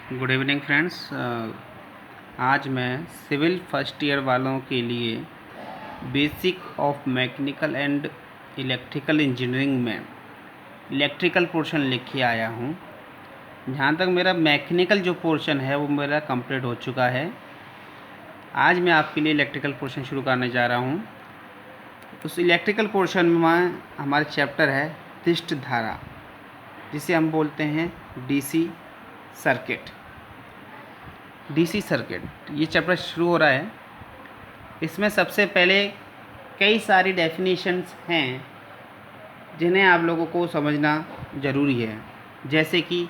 Good evening friends. आज मैं civil first year वालों के लिए basic of mechanical and electrical engineering में इलेक्ट्रिकल पोर्शन लिख के आया हूँ। जहाँ तक मेरा मैकेनिकल जो पोर्शन है वो मेरा कंप्लीट हो चुका है। आज मैं आपके लिए इलेक्ट्रिकल पोर्शन शुरू करने जा रहा हूँ। उस इलेक्ट्रिकल पोर्शन में हमारा चैप्टर है पृष्ठ धारा, जिसे हम बोलते हैं डीसी सर्किट। डीसी सर्किट ये चैप्टर शुरू हो रहा है। इसमें सबसे पहले कई सारी डेफिनेशंस हैं जिन्हें आप लोगों को समझना ज़रूरी है, जैसे कि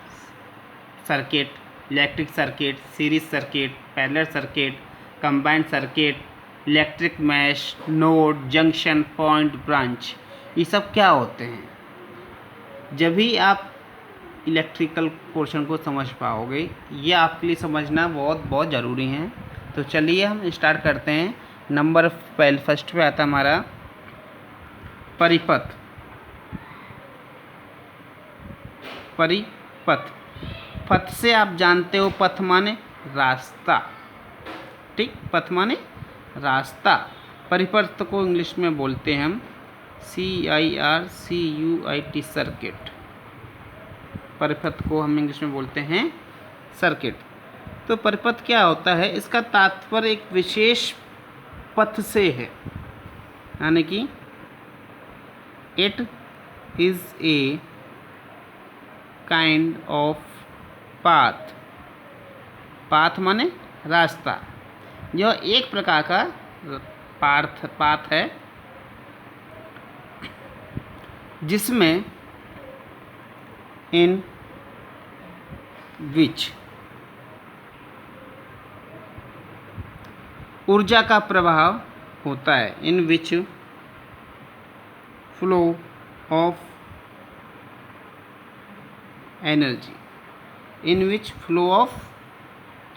circuit, electric circuit, series circuit, parallel circuit, combined circuit, electric mesh, node, junction, point, branch. ये सब क्या होते हैं? जब भी आप इलेक्ट्रिकल पोर्शन को समझ पाओगे, ये आपके लिए समझना बहुत ज़रूरी है। तो चलिए हम स्टार्ट करते हैं। नंबर फर्स्ट पे आता हमारा परिपथ। परिपथ, पथ से आप जानते हो, पथ माने रास्ता। ठीक, पथ माने रास्ता। परिपथ को इंग्लिश में बोलते हैं हम CIRCUIT सर्किट। परिपथ को हम इंग्लिश में बोलते हैं सर्किट। तो परिपथ क्या होता है? इसका तात्पर्य एक विशेष पथ से है, यानी कि it is a kind of path. Path माने रास्ता। यह एक प्रकार का पाथ है जिसमें इन विच ऊर्जा का प्रभाव होता है। In which flow of energy, in which flow of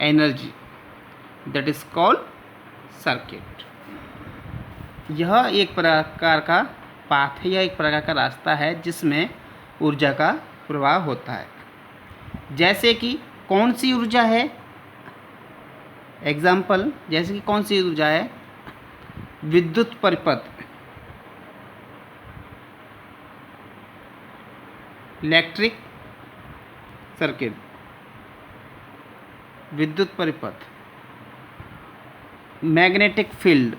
energy, that is called circuit. यह एक प्रकार का पाथ है, यह एक प्रकार का रास्ता है जिसमें ऊर्जा का प्रभाव होता है। जैसे कि कौन सी ऊर्जा है? एग्जाम्पल, जैसे कि कौन सी ऊर्जा है? विद्युत परिपथ, इलेक्ट्रिक सर्किट, विद्युत परिपथ, magnetic field,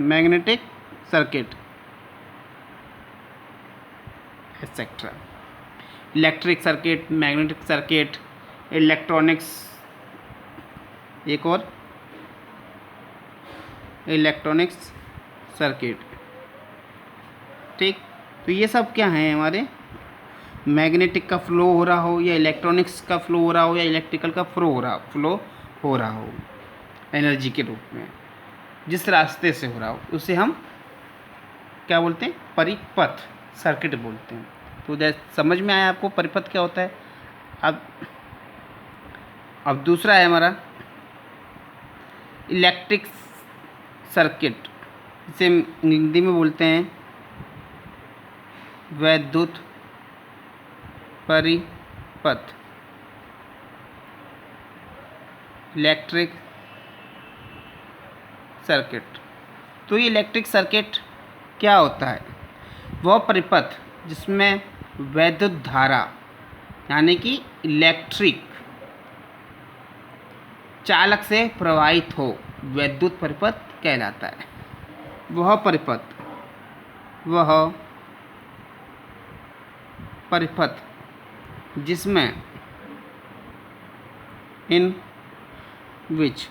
magnetic circuit, etcetera. Electric circuit, magnetic circuit, electronics, एक और इलेक्ट्रॉनिक्स सर्किट। ठीक, तो ये सब क्या है? हमारे मैग्नेटिक का फ्लो हो रहा हो, या इलेक्ट्रॉनिक्स का फ्लो हो रहा हो, या इलेक्ट्रिकल का फ्लो हो रहा हो एनर्जी के रूप में, जिस रास्ते से हो रहा हो, उसे हम क्या बोलते हैं? परिपथ, सर्किट बोलते हैं। तो समझ में आया आपको परिपथ क्या होता है? अब दूसरा है हमारा इलेक्ट्रिक सर्किट, जिसे हिंदी में बोलते हैं वैद्युत परिपथ। Electric circuit. तो ये इलेक्ट्रिक सर्किट क्या होता है? वह परिपथ जिसमें वैद्युत धारा, यानी कि इलेक्ट्रिक चालक से प्रवाहित हो, वैद्युत परिपथ कहलाता है। वह परिपथ जिसमें in which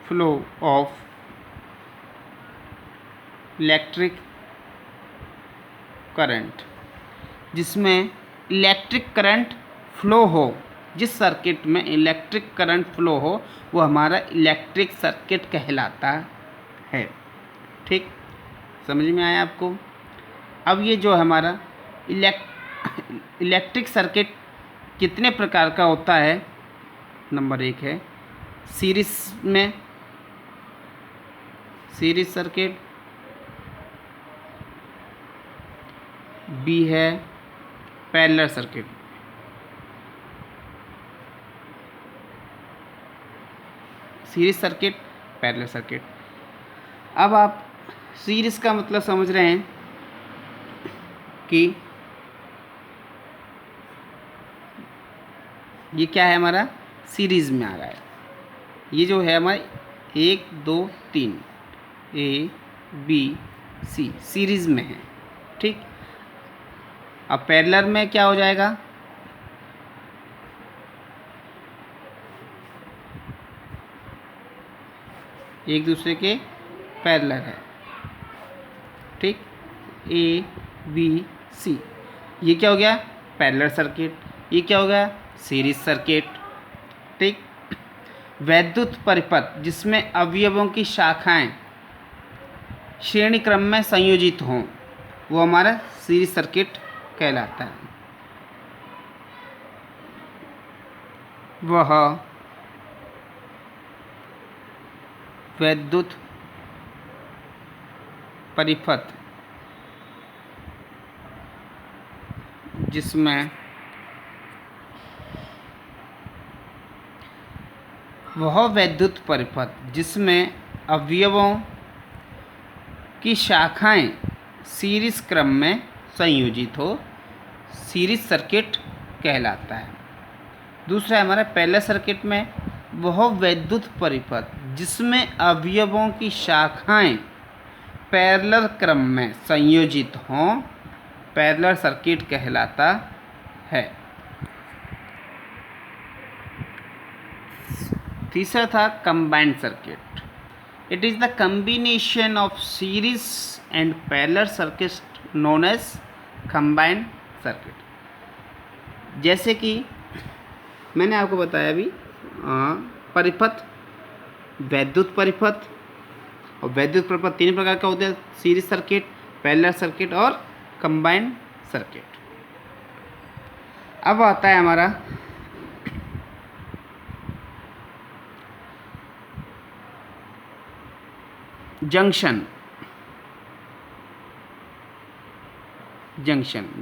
flow of electric current, जिसमें इलेक्ट्रिक करंट फ्लो हो, जिस सर्किट में इलेक्ट्रिक करंट फ्लो हो, वो हमारा इलेक्ट्रिक सर्किट कहलाता है। ठीक, समझ में आया आपको? अब ये जो हमारा इलेक्ट्रिक सर्किट कितने प्रकार का होता है? नंबर 1 है सीरीज में, सीरीज सर्किट, बी है parallel circuit. Series circuit, parallel circuit. अब आप सीरीज का मतलब समझ रहे हैं कि ये क्या है, हमारा सीरीज में आ रहा है। ये जो है हमारे 1 2 3 ए बी सी सीरीज में है, ठीक। अब पैरेलल में क्या हो जाएगा, एक दूसरे के पैरेलल है, ठीक। ए बी सी, ये क्या हो गया, पैरेलल सर्किट। ये क्या हो गया, सीरीज सर्किट, ठीक। वैद्युत परिपथ जिसमें अवयवों की शाखाएं श्रेणी क्रम में संयोजित हों, वो हमारा सीरीज सर्किट कहलाता है। वह वैद्युत परिपथ जिसमें अवयवों की शाखाएं सीरीज क्रम में संयोजित हो, सीरीज सर्किट कहलाता है। दूसरा है हमारा पैरेलल सर्किट में, वह वैद्युत परिपथ जिसमें अवयवों की शाखाएं पैरेलल क्रम में संयोजित हों, पैरेलल सर्किट कहलाता है। तीसरा था combined circuit. It is the combination of series and parallel circuit known as combined circuit. जैसे कि मैंने आपको बताया अभी, परिपथ, वैद्युत परिपथ, और वैद्युत परिपथ 3 प्रकार का होता है, सीरीज सर्किट, पैरेलल सर्किट और कंबाइंड सर्किट। अब आता है हमारा जंक्शन,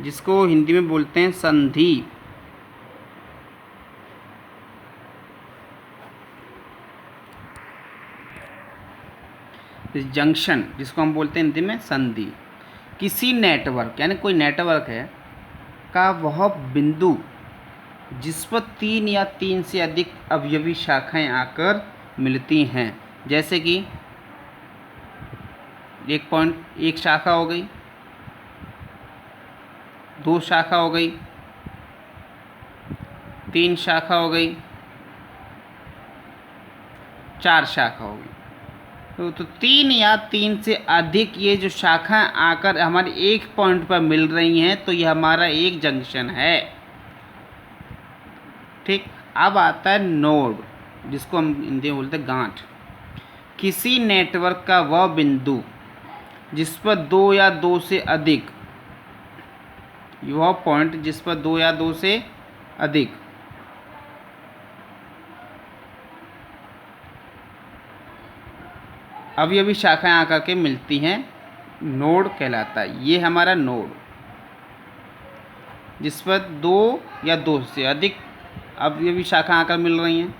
जिसको हिंदी में बोलते हैं संधि। जंक्शन जिसको हम बोलते हैं हिंदी में संधि, किसी नेटवर्क, यानी कोई नेटवर्क है का वह बिंदु जिस पर 3 या 3 से अधिक अवयवी शाखाएं आकर मिलती हैं। जैसे कि एक शाखा हो गई, 2 शाखा हो गई, 3 शाखा हो गई, 4 शाखा हो गई। तो 3 या 3 से अधिक ये जो शाखाएं आकर हमारे एक पॉइंट पर मिल रही हैं, तो ये हमारा एक जंक्शन है, ठीक। अब आता है नोड, जिसको हम हिंदी में बोलते हैं गांठ। किसी नेटवर्क का वह बिंदु जिस पर 2 या 2 से अधिक, वह पॉइंट जिस पर 2 या 2 से अधिक अवयवी शाखाएं आकर के मिलती हैं, नोड कहलाता है। ये हमारा नोड, जिस पर 2 या 2 से अधिक अवयवी शाखाएं आकर मिल रही हैं,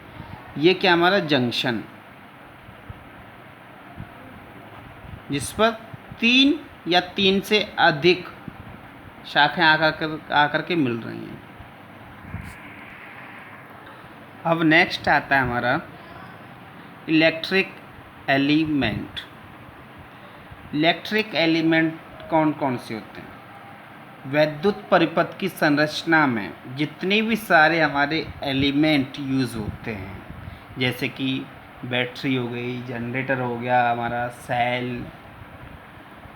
ये क्या हमारा जंक्शन, जिस पर 3 या 3 से अधिक शाखाएं आकर के मिल रही हैं। अब नेक्स्ट आता है हमारा इलेक्ट्रिक एलिमेंट। इलेक्ट्रिक एलिमेंट कौन कौन से होते हैं? वैद्युत परिपथ की संरचना में जितने भी सारे हमारे एलिमेंट यूज़ होते हैं, जैसे कि बैटरी हो गई, जनरेटर हो गया, हमारा सेल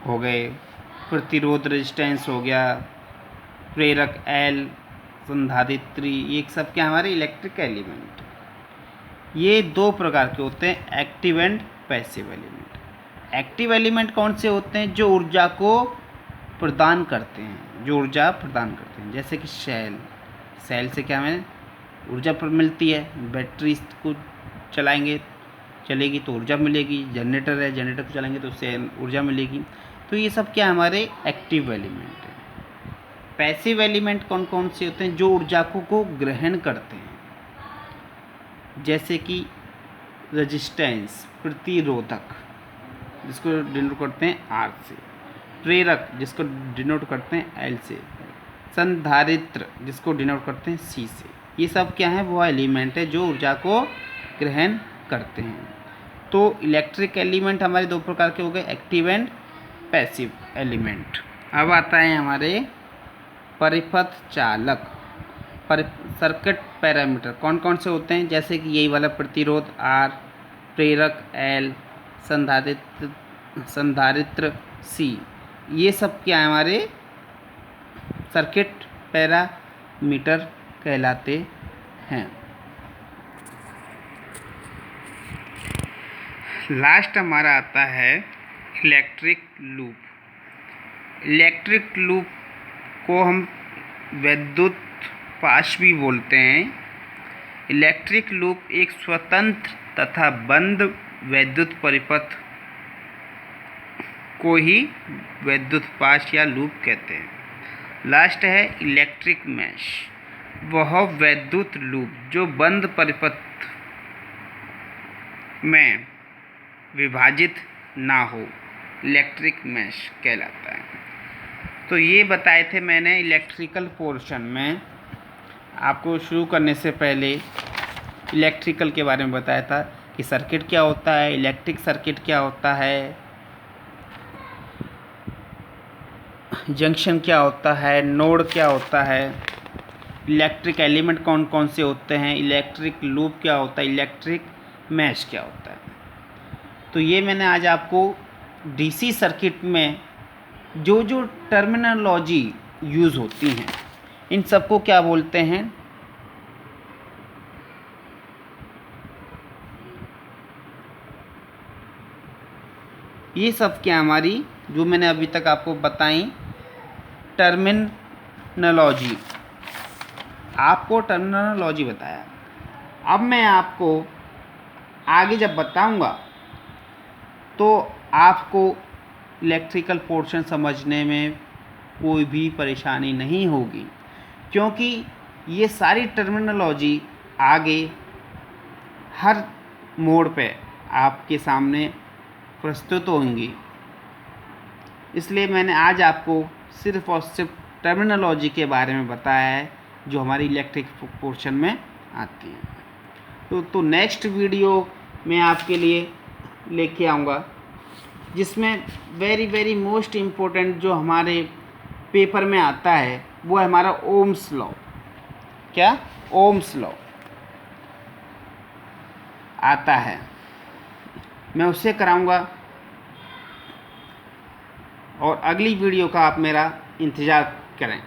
हो गए, प्रतिरोध रेजिस्टेंस हो गया, प्रेरक एल, संधारित्री, ये सब क्या हमारे इलेक्ट्रिक एलिमेंट। ये 2 प्रकार के होते हैं, active and passive element. Active element कौन से होते हैं? जो ऊर्जा को प्रदान करते हैं, जैसे कि सेल से क्या हमें ऊर्जा मिलती है, बैटरी को चलेगी तो ऊर्जा मिलेगी, जनरेटर है, जनरेटर को चलाएंगे तो उससे ऊर्जा मिलेगी। तो ये सब क्या हमारे एक्टिव एलिमेंट है। पैसिव एलिमेंट कौन कौन से होते हैं? जो ऊर्जा को ग्रहण करते हैं, जैसे कि रेजिस्टेंस प्रतिरोधक जिसको डिनोट करते हैं आर से, प्रेरक जिसको डिनोट करते हैं एल से, संधारित्र जिसको डिनोट करते हैं सी से। ये सब क्या है? वो एलिमेंट है जो ऊर्जा को ग्रहण करते हैं। तो इलेक्ट्रिक एलिमेंट हमारे दो प्रकार के हो गए, एक्टिव एंड पैसिव एलिमेंट। अब आता है हमारे परिपथ चालक, सर्किट पैरामीटर कौन कौन से होते हैं? जैसे कि यही वाला प्रतिरोध आर, प्रेरक एल, संधारित्र सी, ये सब क्या है? हमारे सर्किट पैरामीटर कहलाते हैं। लास्ट हमारा आता है इलेक्ट्रिक लूप। इलेक्ट्रिक लूप को हम विद्युत पाश भी बोलते हैं। इलेक्ट्रिक लूप एक स्वतंत्र तथा बंद वैद्युत परिपथ को ही विद्युत पाश या लूप कहते हैं। लास्ट है इलेक्ट्रिक मैश, वह वैद्युत लूप जो बंद परिपथ में विभाजित ना हो, इलेक्ट्रिक मैश कहलाता है। तो ये बताए थे मैंने इलेक्ट्रिकल पोर्शन में। आपको शुरू करने से पहले इलेक्ट्रिकल के बारे में बताया था कि सर्किट क्या होता है, इलेक्ट्रिक सर्किट क्या होता है, जंक्शन क्या होता है, नोड क्या होता है, इलेक्ट्रिक एलिमेंट कौन कौन से होते हैं, इलेक्ट्रिक लूप क्या होता है, इलेक्ट्रिक मैश क्या होता है। तो ये मैंने आज आपको डीसी सर्किट में जो जो टर्मिनोलॉजी यूज़ होती हैं, इन सबको क्या बोलते हैं? ये सब क्या हमारी जो मैंने अभी तक आपको बताई टर्मिनोलॉजी, आपको टर्मिनोलॉजी बताया। अब मैं आपको आगे जब बताऊंगा तो आपको इलेक्ट्रिकल पोर्शन समझने में कोई भी परेशानी नहीं होगी, क्योंकि ये सारी टर्मिनोलॉजी आगे हर मोड़ पे आपके सामने प्रस्तुत होंगी। इसलिए मैंने आज आपको सिर्फ़ और सिर्फ टर्मिनोलॉजी के बारे में बताया है जो हमारी इलेक्ट्रिक पोर्शन में आती है। तो नेक्स्ट वीडियो मैं आपके लिए लेके आऊँगा जिसमें वेरी मोस्ट इम्पोर्टेंट जो हमारे पेपर में आता है वो है हमारा ओम्स लॉ। क्या? ओम्स लॉ आता है, मैं उससे कराऊंगा। और अगली वीडियो का आप मेरा इंतज़ार करें।